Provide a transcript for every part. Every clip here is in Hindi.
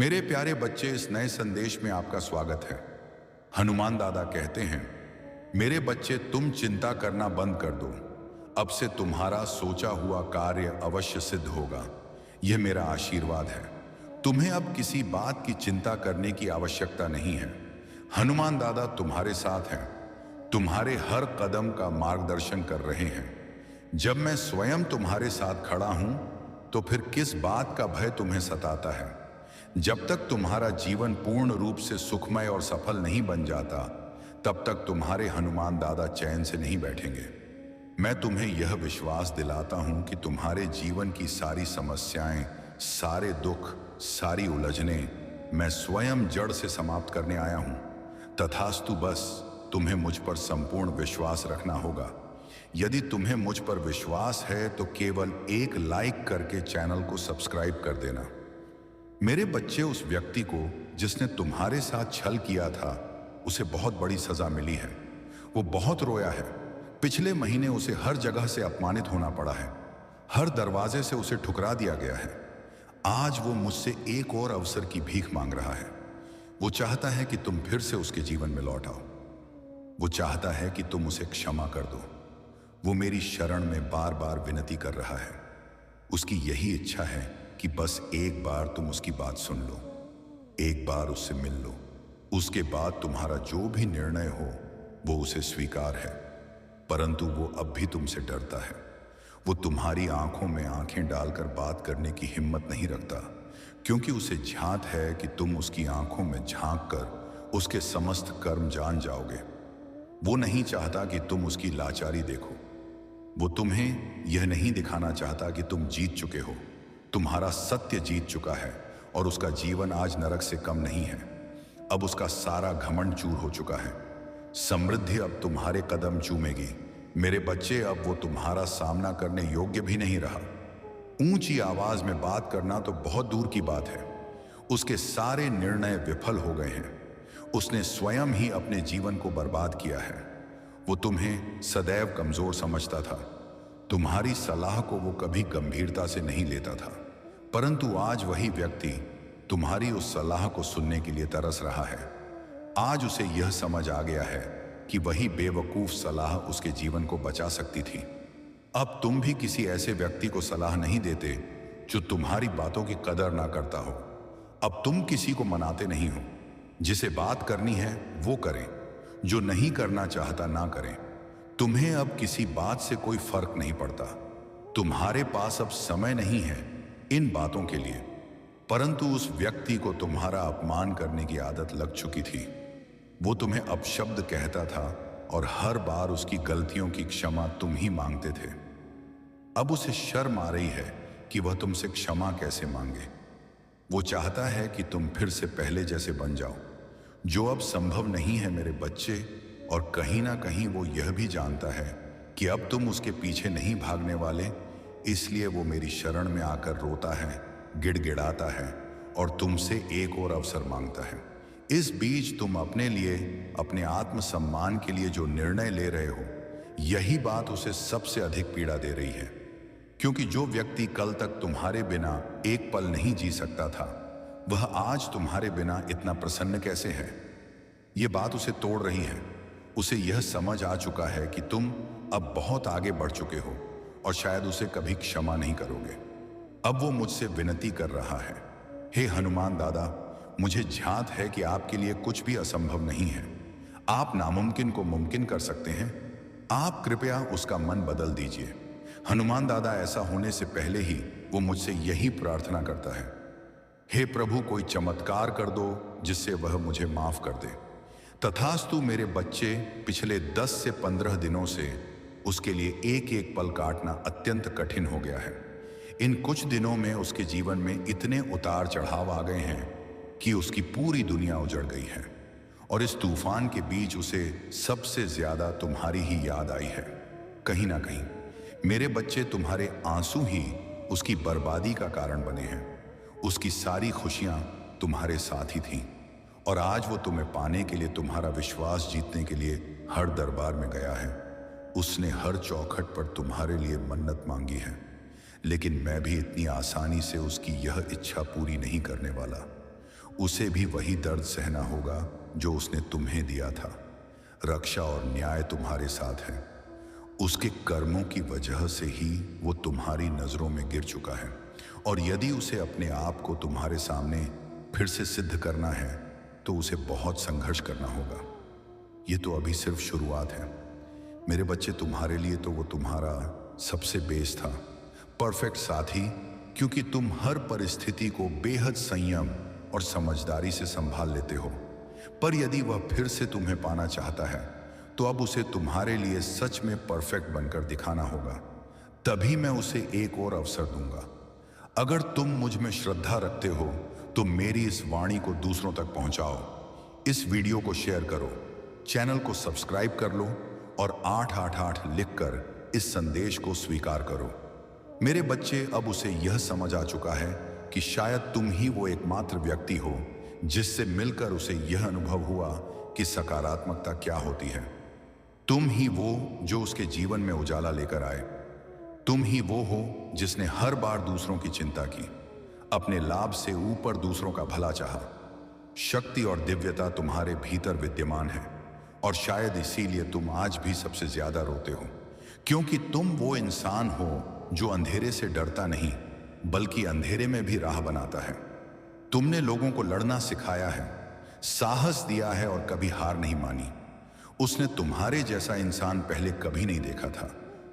मेरे प्यारे बच्चे, इस नए संदेश में आपका स्वागत है। हनुमान दादा कहते हैं, मेरे बच्चे, तुम चिंता करना बंद कर दो। अब से तुम्हारा सोचा हुआ कार्य अवश्य सिद्ध होगा। यह मेरा आशीर्वाद है। तुम्हें अब किसी बात की चिंता करने की आवश्यकता नहीं है। हनुमान दादा तुम्हारे साथ हैं, तुम्हारे हर कदम का मार्गदर्शन कर रहे हैं। जब मैं स्वयं तुम्हारे साथ खड़ा हूं, तो फिर किस बात का भय तुम्हें सताता है? जब तक तुम्हारा जीवन पूर्ण रूप से सुखमय और सफल नहीं बन जाता, तब तक तुम्हारे हनुमान दादा चैन से नहीं बैठेंगे। मैं तुम्हें यह विश्वास दिलाता हूं कि तुम्हारे जीवन की सारी समस्याएं, सारे दुख, सारी उलझनें मैं स्वयं जड़ से समाप्त करने आया हूं। तथास्तु, बस तुम्हें मुझ पर संपूर्ण विश्वास रखना होगा। यदि तुम्हें मुझ पर विश्वास है तो केवल एक लाइक करके चैनल को सब्सक्राइब कर देना। मेरे बच्चे, उस व्यक्ति को जिसने तुम्हारे साथ छल किया था, उसे बहुत बड़ी सजा मिली है। वो बहुत रोया है। पिछले महीने उसे हर जगह से अपमानित होना पड़ा है। हर दरवाजे से उसे ठुकरा दिया गया है। आज वो मुझसे एक और अवसर की भीख मांग रहा है। वो चाहता है कि तुम फिर से उसके जीवन में लौट आओ। वो चाहता है कि तुम उसे क्षमा कर दो। वो मेरी शरण में बार बार विनती कर रहा है। उसकी यही इच्छा है कि बस एक बार तुम उसकी बात सुन लो, एक बार उससे मिल लो। उसके बाद तुम्हारा जो भी निर्णय हो वो उसे स्वीकार है। परंतु वो अब भी तुमसे डरता है। वो तुम्हारी आंखों में आंखें डालकर बात करने की हिम्मत नहीं रखता, क्योंकि उसे झांत है कि तुम उसकी आंखों में झांक कर उसके समस्त कर्म जान जाओगे। वो नहीं चाहता कि तुम उसकी लाचारी देखो। वो तुम्हें यह नहीं दिखाना चाहता कि तुम जीत चुके हो। तुम्हारा सत्य जीत चुका है और उसका जीवन आज नरक से कम नहीं है। अब उसका सारा घमंड चूर हो चुका है। समृद्धि अब तुम्हारे कदम चूमेगी। मेरे बच्चे, अब वो तुम्हारा सामना करने योग्य भी नहीं रहा। ऊंची आवाज में बात करना तो बहुत दूर की बात है। उसके सारे निर्णय विफल हो गए हैं। उसने स्वयं ही अपने जीवन को बर्बाद किया है। वो तुम्हें सदैव कमजोर समझता था। तुम्हारी सलाह को वो कभी गंभीरता से नहीं लेता था। परंतु आज वही व्यक्ति तुम्हारी उस सलाह को सुनने के लिए तरस रहा है। आज उसे यह समझ आ गया है कि वही बेवकूफ सलाह उसके जीवन को बचा सकती थी। अब तुम भी किसी ऐसे व्यक्ति को सलाह नहीं देते जो तुम्हारी बातों की कदर ना करता हो। अब तुम किसी को मनाते नहीं हो। जिसे बात करनी है वो करें, जो नहीं करना चाहता ना करें। तुम्हें अब किसी बात से कोई फर्क नहीं पड़ता। तुम्हारे पास अब समय नहीं है इन बातों के लिए। परंतु उस व्यक्ति को तुम्हारा अपमान करने की आदत लग चुकी थी। वो तुम्हें अपशब्द कहता था और हर बार उसकी गलतियों की क्षमा तुम ही मांगते थे। अब उसे शर्म आ रही है कि वह तुमसे क्षमा कैसे मांगे। वो चाहता है कि तुम फिर से पहले जैसे बन जाओ, जो अब संभव नहीं है मेरे बच्चे। और कहीं ना कहीं वो यह भी जानता है कि अब तुम उसके पीछे नहीं भागने वाले। इसलिए वो मेरी शरण में आकर रोता है, गिड़गिड़ाता है और तुमसे एक और अवसर मांगता है। इस बीच तुम अपने लिए, अपने आत्मसम्मान के लिए जो निर्णय ले रहे हो, यही बात उसे सबसे अधिक पीड़ा दे रही है। क्योंकि जो व्यक्ति कल तक तुम्हारे बिना एक पल नहीं जी सकता था, वह आज तुम्हारे बिना इतना प्रसन्न कैसे है? ये बात उसे तोड़ रही है। उसे यह समझ आ चुका है कि तुम अब बहुत आगे बढ़ चुके हो और शायद उसे कभी क्षमा नहीं करोगे। अब वो मुझसे विनती कर रहा है, हे हनुमान दादा, मुझे झांत है कि आपके लिए कुछ भी असंभव नहीं है। आप नामुमकिन को मुमकिन कर सकते हैं। आप कृपया उसका मन बदल दीजिए। हनुमान दादा ऐसा होने से पहले ही वो मुझसे यही प्रार्थना करता है, हे प्रभु, कोई चमत्कार कर दो जिससे वह मुझे माफ कर दे। तथास्तु मेरे बच्चे, पिछले 10 से 15 दिनों से उसके लिए एक एक पल काटना अत्यंत कठिन हो गया है। इन कुछ दिनों में उसके जीवन में इतने उतार चढ़ाव आ गए हैं कि उसकी पूरी दुनिया उजड़ गई है। और इस तूफान के बीच उसे सबसे ज्यादा तुम्हारी ही याद आई है। कहीं ना कहीं मेरे बच्चे, तुम्हारे आंसू ही उसकी बर्बादी का कारण बने हैं। उसकी सारी खुशियां तुम्हारे साथ ही थीं और आज वो तुम्हें पाने के लिए, तुम्हारा विश्वास जीतने के लिए हर दरबार में गया है। उसने हर चौखट पर तुम्हारे लिए मन्नत मांगी है। लेकिन मैं भी इतनी आसानी से उसकी यह इच्छा पूरी नहीं करने वाला। उसे भी वही दर्द सहना होगा जो उसने तुम्हें दिया था। रक्षा और न्याय तुम्हारे साथ है। उसके कर्मों की वजह से ही वो तुम्हारी नजरों में गिर चुका है, और यदि उसे अपने आप को तुम्हारे सामने फिर से सिद्ध करना है तो उसे बहुत संघर्ष करना होगा। ये तो अभी सिर्फ शुरुआत है मेरे बच्चे। तुम्हारे लिए तो वो तुम्हारा सबसे बेस्ट था, परफेक्ट साथी, क्योंकि तुम हर परिस्थिति को बेहद संयम और समझदारी से संभाल लेते हो। पर यदि वह फिर से तुम्हें पाना चाहता है तो अब उसे तुम्हारे लिए सच में परफेक्ट बनकर दिखाना होगा। तभी मैं उसे एक और अवसर दूंगा। अगर तुम मुझ में श्रद्धा रखते हो तो मेरी इस वाणी को दूसरों तक पहुंचाओ। इस वीडियो को शेयर करो, चैनल को सब्सक्राइब कर लो और 888 लिखकर इस संदेश को स्वीकार करो। मेरे बच्चे, अब उसे यह समझ आ चुका है कि शायद तुम ही वो एकमात्र व्यक्ति हो जिससे मिलकर उसे यह अनुभव हुआ कि सकारात्मकता क्या होती है। तुम ही वो जो उसके जीवन में उजाला लेकर आए। तुम ही वो हो जिसने हर बार दूसरों की चिंता की, अपने लाभ से ऊपर दूसरों का भला चाहा। शक्ति और दिव्यता तुम्हारे भीतर विद्यमान है, और शायद इसीलिए तुम आज भी सबसे ज्यादा रोते हो, क्योंकि तुम वो इंसान हो जो अंधेरे से डरता नहीं बल्कि अंधेरे में भी राह बनाता है। तुमने लोगों को लड़ना सिखाया है, साहस दिया है और कभी हार नहीं मानी। उसने तुम्हारे जैसा इंसान पहले कभी नहीं देखा था,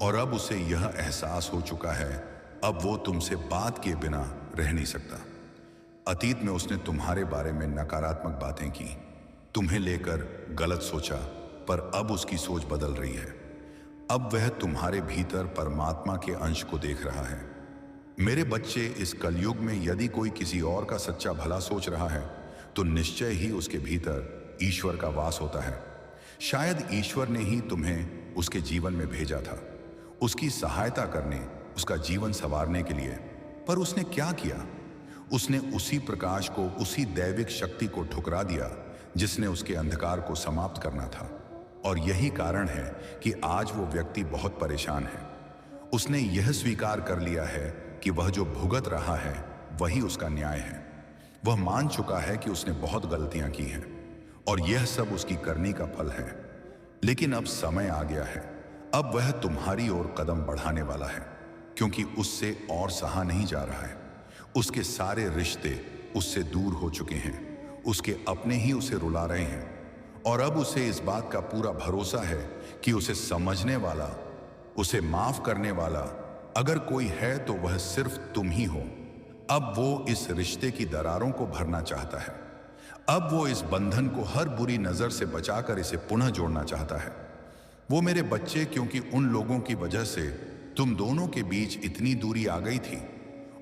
और अब उसे यह एहसास हो चुका है अब वो तुमसे बात किए बिना रह नहीं सकता। अतीत में उसने तुम्हारे बारे में नकारात्मक बातें की, तुम्हें लेकर गलत सोचा, पर अब उसकी सोच बदल रही है। अब वह तुम्हारे भीतर परमात्मा के अंश को देख रहा है। मेरे बच्चे, इस कलयुग में यदि कोई किसी और का सच्चा भला सोच रहा है तो निश्चय ही उसके भीतर ईश्वर का वास होता है। शायद ईश्वर ने ही तुम्हें उसके जीवन में भेजा था, उसकी सहायता करने, उसका जीवन संवारने के लिए। पर उसने क्या किया? उसने उसी प्रकाश को, उसी दैविक शक्ति को ठुकरा दिया जिसने उसके अंधकार को समाप्त करना था। और यही कारण है कि आज वो व्यक्ति बहुत परेशान है। उसने यह स्वीकार कर लिया है कि वह जो भुगत रहा है वही उसका न्याय है। वह मान चुका है कि उसने बहुत गलतियां की हैं और यह सब उसकी करनी का फल है। लेकिन अब समय आ गया है, अब वह तुम्हारी ओर कदम बढ़ाने वाला है, क्योंकि उससे और सहा नहीं जा रहा है। उसके सारे रिश्ते उससे दूर हो चुके हैं, उसके अपने ही उसे रुला रहे हैं, और अब उसे इस बात का पूरा भरोसा है कि उसे समझने वाला, उसे माफ करने वाला अगर कोई है तो वह सिर्फ तुम ही हो। अब वो इस रिश्ते की दरारों को भरना चाहता है। अब वो इस बंधन को हर बुरी नजर से बचाकर इसे पुनः जोड़ना चाहता है। वो मेरे बच्चे, क्योंकि उन लोगों की वजह से तुम दोनों के बीच इतनी दूरी आ गई थी,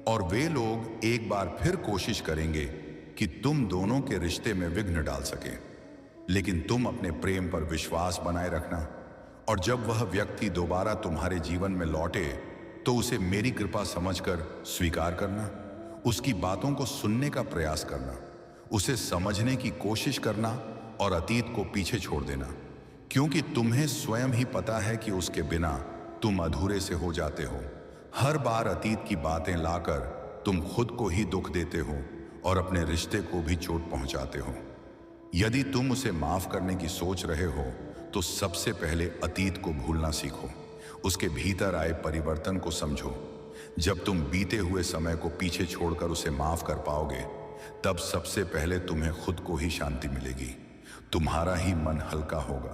और वे लोग एक बार फिर कोशिश करेंगे कि तुम दोनों के रिश्ते में विघ्न डाल सके। लेकिन तुम अपने प्रेम पर विश्वास बनाए रखना, और जब वह व्यक्ति दोबारा तुम्हारे जीवन में लौटे तो उसे मेरी कृपा समझकर स्वीकार करना, उसकी बातों को सुनने का प्रयास करना, उसे समझने की कोशिश करना और अतीत को पीछे छोड़ देना, क्योंकि तुम्हें स्वयं ही पता है कि उसके बिना तुम अधूरे से हो जाते हो। हर बार अतीत की बातें लाकर तुम खुद को ही दुख देते हो और अपने रिश्ते को भी चोट पहुंचाते हो। यदि तुम उसे माफ करने की सोच रहे हो तो सबसे पहले अतीत को भूलना सीखो, उसके भीतर आए परिवर्तन को समझो। जब तुम बीते हुए समय को पीछे छोड़कर उसे माफ कर पाओगे, तब सबसे पहले तुम्हें खुद को ही शांति मिलेगी। तुम्हारा ही मन हल्का होगा,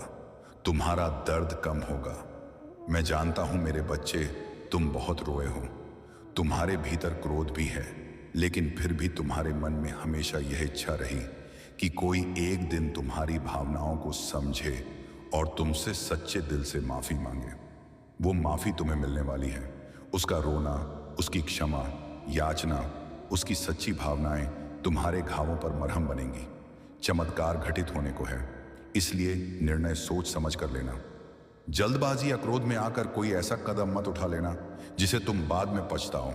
तुम्हारा दर्द कम होगा। मैं जानता हूं मेरे बच्चे, तुम बहुत रोए हो, तुम्हारे भीतर क्रोध भी है, लेकिन फिर भी तुम्हारे मन में हमेशा यह इच्छा रही कि कोई एक दिन तुम्हारी भावनाओं को समझे और तुमसे सच्चे दिल से माफी मांगे। वो माफी तुम्हें मिलने वाली है। उसका रोना, उसकी क्षमा याचना, उसकी सच्ची भावनाएं तुम्हारे घावों पर मरहम बनेंगी। चमत्कार घटित होने को है, इसलिए निर्णय सोच समझ कर लेना। जल्दबाजी या क्रोध में आकर कोई ऐसा कदम मत उठा लेना जिसे तुम बाद में पछताओ।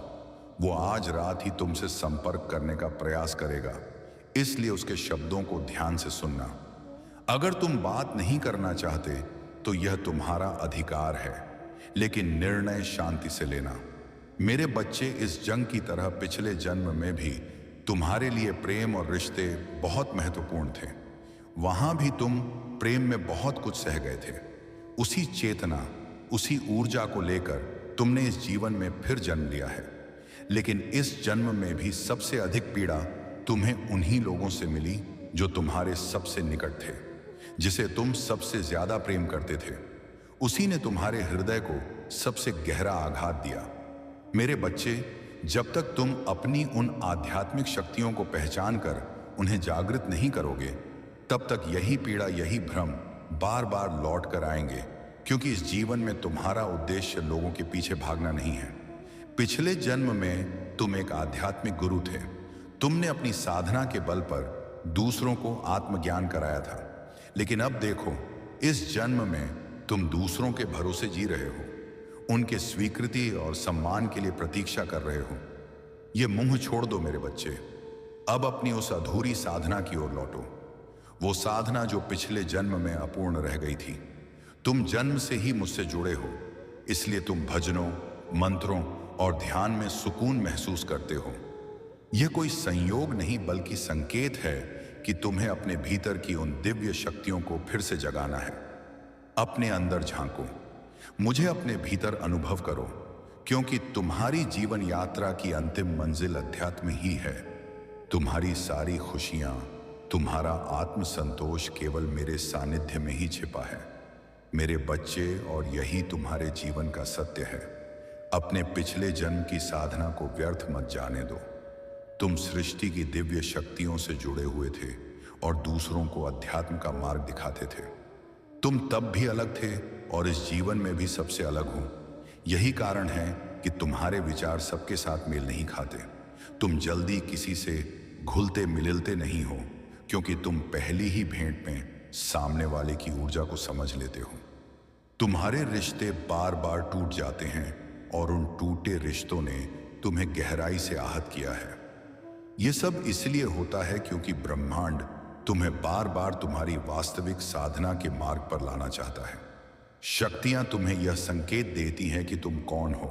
वो आज रात ही तुमसे संपर्क करने का प्रयास करेगा, इसलिए उसके शब्दों को ध्यान से सुनना। अगर तुम बात नहीं करना चाहते तो यह तुम्हारा अधिकार है, लेकिन निर्णय शांति से लेना। मेरे बच्चे, इस जंग की तरह पिछले जन्म में भी तुम्हारे लिए प्रेम और रिश्ते बहुत महत्वपूर्ण थे। वहां भी तुम प्रेम में बहुत कुछ सह गए थे। उसी चेतना, उसी ऊर्जा को लेकर तुमने इस जीवन में फिर जन्म लिया है। लेकिन इस जन्म में भी सबसे अधिक पीड़ा तुम्हें उन्हीं लोगों से मिली जो तुम्हारे सबसे निकट थे, जिसे तुम सबसे ज्यादा प्रेम करते थे। उसी ने तुम्हारे हृदय को सबसे गहरा आघात दिया। मेरे बच्चे, जब तक तुम अपनी उन आध्यात्मिक शक्तियों को पहचान कर उन्हें जागृत नहीं करोगे, तब तक यही पीड़ा, यही भ्रम बार बार लौट कर आएंगे। क्योंकि इस जीवन में तुम्हारा उद्देश्य लोगों के पीछे भागना नहीं है। पिछले जन्म में तुम एक आध्यात्मिक गुरु थे। तुमने अपनी साधना के बल पर दूसरों को आत्मज्ञान कराया था। लेकिन अब देखो, इस जन्म में तुम दूसरों के भरोसे जी रहे हो, उनके स्वीकृति और सम्मान के लिए प्रतीक्षा कर रहे हो। ये मुंह छोड़ दो मेरे बच्चे। अब अपनी उस अधूरी साधना की ओर लौटो, वो साधना जो पिछले जन्म में अपूर्ण रह गई थी। तुम जन्म से ही मुझसे जुड़े हो, इसलिए तुम भजनों, मंत्रों और ध्यान में सुकून महसूस करते हो। यह कोई संयोग नहीं, बल्कि संकेत है कि तुम्हें अपने भीतर की उन दिव्य शक्तियों को फिर से जगाना है। अपने अंदर झांको, मुझे अपने भीतर अनुभव करो, क्योंकि तुम्हारी जीवन यात्रा की अंतिम मंजिल अध्यात्म ही है। तुम्हारी सारी खुशियां, तुम्हारा आत्म संतोष केवल मेरे सानिध्य में ही छिपा है मेरे बच्चे, और यही तुम्हारे जीवन का सत्य है। अपने पिछले जन्म की साधना को व्यर्थ मत जाने दो। तुम सृष्टि की दिव्य शक्तियों से जुड़े हुए थे और दूसरों को अध्यात्म का मार्ग दिखाते थे। तुम तब भी अलग थे और इस जीवन में भी सबसे अलग हो। यही कारण है कि तुम्हारे विचार सबके साथ मेल नहीं खाते। तुम जल्दी किसी से घुलते मिलते नहीं हो, क्योंकि तुम पहली ही भेंट में सामने वाले की ऊर्जा को समझ लेते हो। तुम्हारे रिश्ते बार बार टूट जाते हैं और उन टूटे रिश्तों ने तुम्हें गहराई से आहत किया है। यह सब इसलिए होता है क्योंकि ब्रह्मांड तुम्हें बार बार तुम्हारी वास्तविक साधना के मार्ग पर लाना चाहता है। शक्तियां तुम्हें यह संकेत देती हैं कि तुम कौन हो।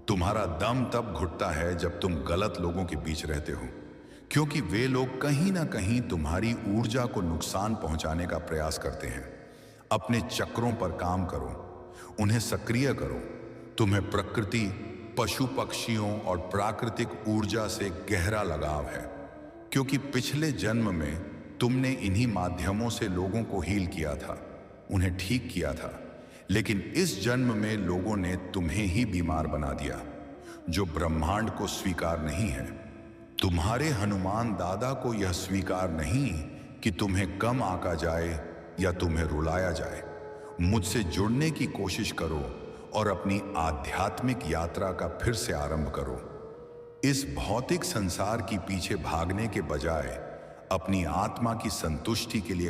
तुम्हारा दम तब घुटता है जब तुम गलत लोगों के बीच रहते हो, क्योंकि वे लोग कहीं ना कहीं तुम्हारी ऊर्जा को नुकसान पहुंचाने का प्रयास करते हैं। अपने चक्रों पर काम करो, उन्हें सक्रिय करो। तुम्हें प्रकृति, पशु पक्षियों और प्राकृतिक ऊर्जा से गहरा लगाव है, क्योंकि पिछले जन्म में तुमने इन्हीं माध्यमों से लोगों को हील किया था, उन्हें ठीक किया था। लेकिन इस जन्म में लोगों ने तुम्हें ही बीमार बना दिया, जो ब्रह्मांड को स्वीकार नहीं है। तुम्हारे हनुमान दादा को यह स्वीकार नहीं कि तुम्हें कम आंका जाए या तुम्हें रुलाया जाए। मुझसे जुड़ने की कोशिश करो और अपनी आध्यात्मिक यात्रा का फिर से आरंभ करो। इस भौतिक संसार की पीछे भागने के बजाय अपनी आत्मा की संतुष्टि के लिए